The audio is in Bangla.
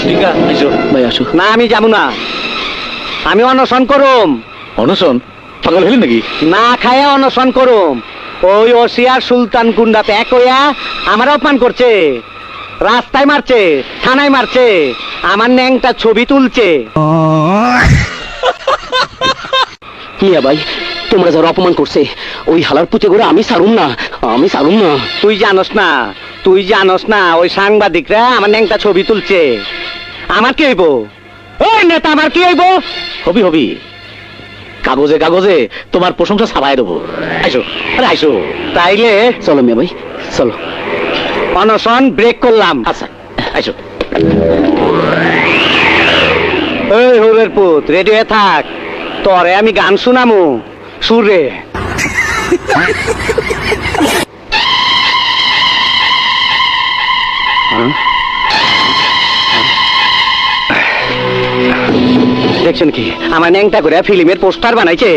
ঠিক আছে আইসো ভাই আসো। না আমি যাবো না, আমি অনশন করুম। অনশন? পাগল হলি নাকি? না খায়া অনশন করুম। ওই ওসিয়ার সুলতান গুন্ডা প্যাক হইয়া আমার অপমান করছে, রাস্তায় মারছে, থানায় মারছে, আমার ন্যাংটা ছবি তুলছে। মিয়া ভাই, তোমরা যারা অপমান করছে ওই হালার পুঁতে করে আমি ছাড়ুম না, আমি ছাড়ুম না। তুই জানোস না, তুই জানোস না ওই সাংবাদিকরা আমার ন্যাংটা ছবি তুলছে। আমার কি হইব? ওই নেতা আমার কি হইব? হবি হবি, কাগজে কাগজে তোমার প্রশংসা ছাপাই দেবো। আইসো, আরে আইসো। তাইলে চলো মিয়া ভাই, চলো। অনশন ব্রেক করলাম। আচ্ছা আইসো। ওই হবের পুত, রেডি হয়ে থাক, তরে আমি গান শুনামু সুরে। দেখছেন কি আমার ন্যাংটা করে ফিল্মের পোস্টার বানাইছে।